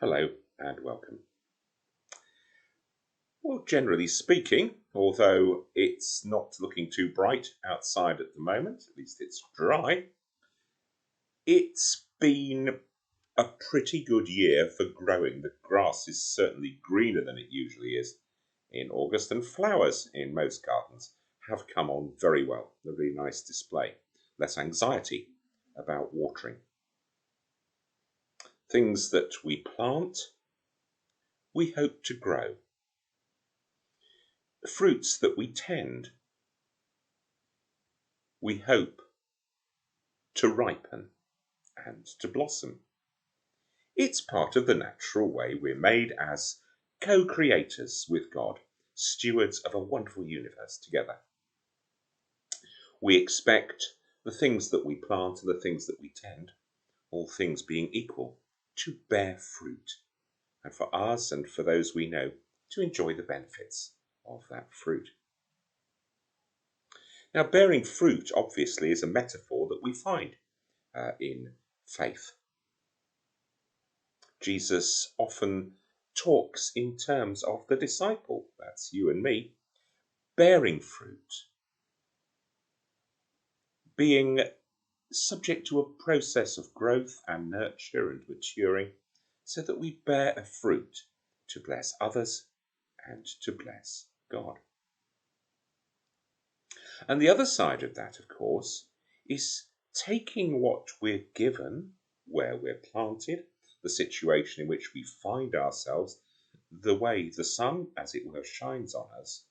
Hello and welcome. Well, generally speaking, although it's not looking too bright outside at the moment, at least it's dry, it's been a pretty good year for growing. The grass is certainly greener than it usually is in August, and flowers in most gardens have come on very well. A really nice display. Less anxiety about watering. Things that we plant, we hope to grow. Fruits that we tend, we hope to ripen and to blossom. It's part of the natural way we're made as co-creators with God, stewards of a wonderful universe together. We expect the things that we plant and the things that we tend, all things being equal, to bear fruit, and for us and for those we know to enjoy the benefits of that fruit. Now, bearing fruit, obviously, is a metaphor that we find in faith. Jesus often talks in terms of the disciple, that's you and me, bearing fruit, being subject to a process of growth and nurture and maturing, so that we bear a fruit to bless others and to bless God. And the other side of that, of course, is taking what we're given, where we're planted, the situation in which we find ourselves, the way the sun, as it were, shines on us,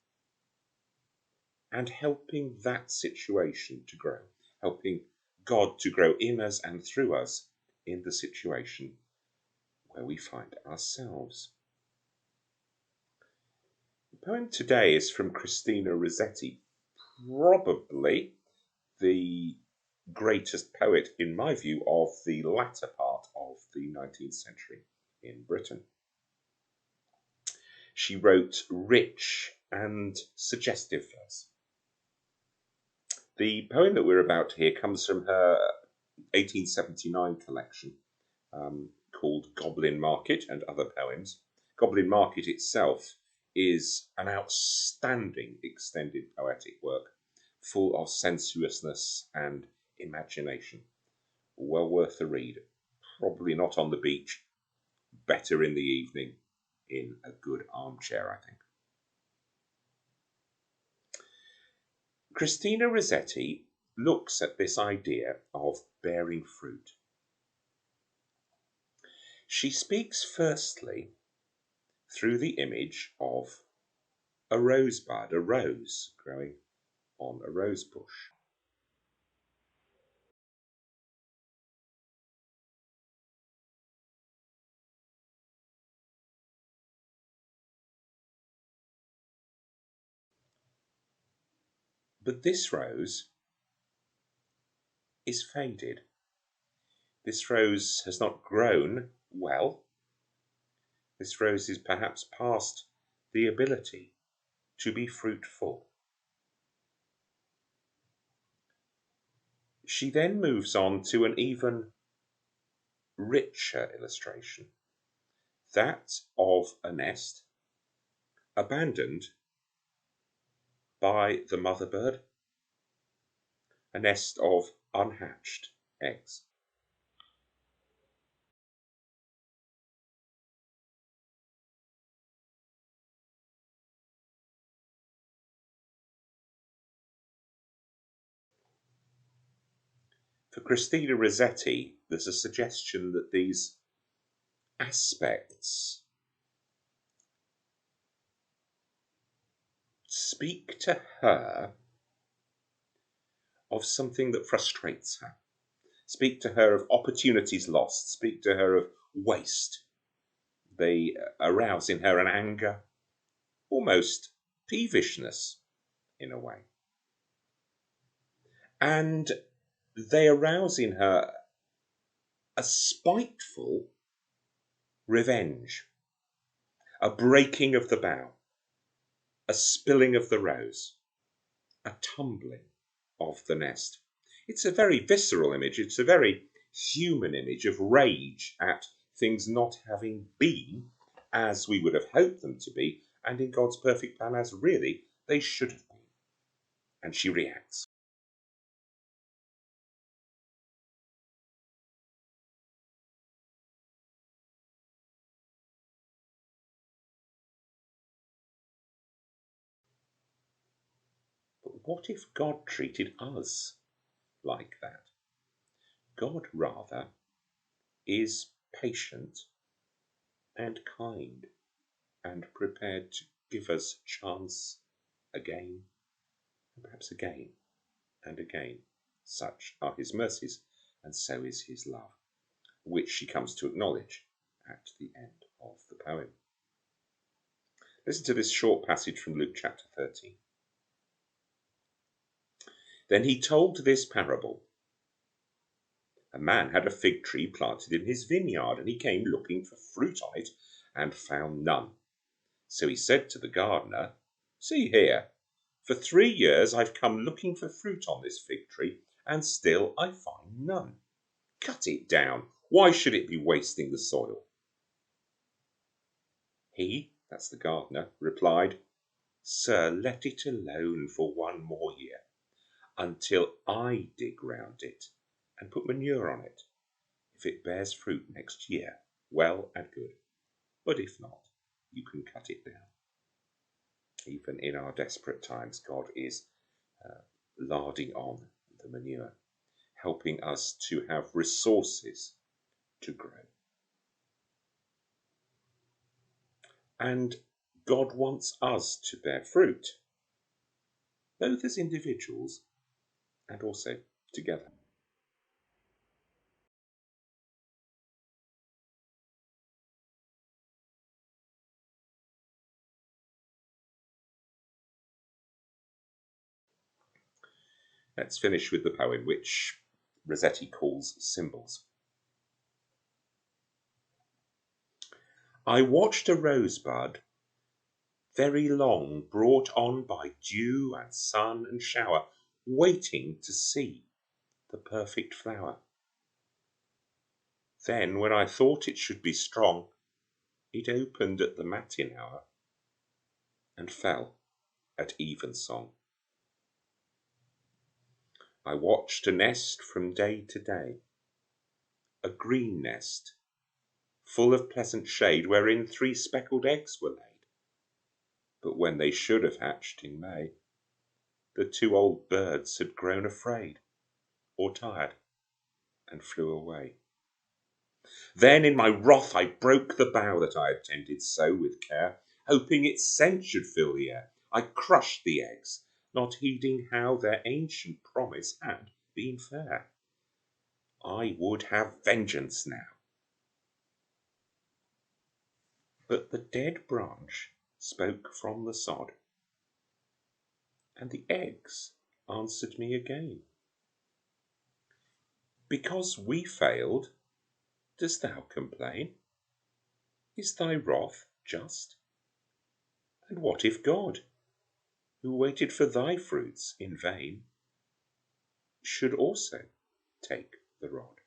and helping that situation to grow, helping God to grow in us and through us in the situation where we find ourselves. The poem today is from Christina Rossetti, probably the greatest poet, in my view, of the latter part of the 19th century in Britain. She wrote rich and suggestive verse. The poem that we're about to hear comes from her 1879 collection called Goblin Market and Other Poems. Goblin Market itself is an outstanding extended poetic work, full of sensuousness and imagination. Well worth the read. Probably not on the beach, better in the evening in a good armchair, I think. Christina Rossetti looks at this idea of bearing fruit. She speaks firstly through the image of a rosebud, a rose growing on a rose bush. But this rose is faded. This rose has not grown well. This rose is perhaps past the ability to be fruitful. She then moves on to an even richer illustration, that of a nest abandoned by the mother bird, a nest of unhatched eggs. For Christina Rossetti, there's a suggestion that these aspects speak to her of something that frustrates her, speak to her of opportunities lost, speak to her of waste. They arouse in her an anger, almost peevishness in a way. And they arouse in her a spiteful revenge, a breaking of the bough, a spilling of the rose, a tumbling of the nest. It's a very visceral image. It's a very human image of rage at things not having been as we would have hoped them to be, and in God's perfect plan as really they should have been. And she reacts. But what if God treated us like that? God rather is patient and kind and prepared to give us chance again, and perhaps again and again. Such are his mercies, and so is his love, which she comes to acknowledge at the end of the poem. Listen to this short passage from Luke chapter 13. Then he told this parable. A man had a fig tree planted in his vineyard, and he came looking for fruit on it and found none. So he said to the gardener, "See here, for 3 years I've come looking for fruit on this fig tree, and still I find none. Cut it down. Why should it be wasting the soil?" He, that's the gardener, replied, "Sir, let it alone for 1 more year, until I dig round it and put manure on it. If it bears fruit next year, well and good. But if not, you can cut it down." Even in our desperate times, God is larding on the manure, helping us to have resources to grow. And God wants us to bear fruit, both as individuals and also together. Let's finish with the poem, which Rossetti calls Symbols. I watched a rosebud very long, brought on by dew and sun and shower, waiting to see the perfect flower. Then, when I thought it should be strong, it opened at the matin hour and fell at evensong. I watched a nest from day to day, a green nest, full of pleasant shade, wherein 3 speckled eggs were laid. But when they should have hatched in May, the 2 old birds had grown afraid, or tired, and flew away. Then in my wrath I broke the bough that I had tended so with care, hoping its scent should fill the air. I crushed the eggs, not heeding how their ancient promise had been fair. I would have vengeance now. But the dead branch spoke from the sod, and the eggs answered me again. Because we failed, dost thou complain? Is thy wrath just? And what if God, who waited for thy fruits in vain, should also take the rod?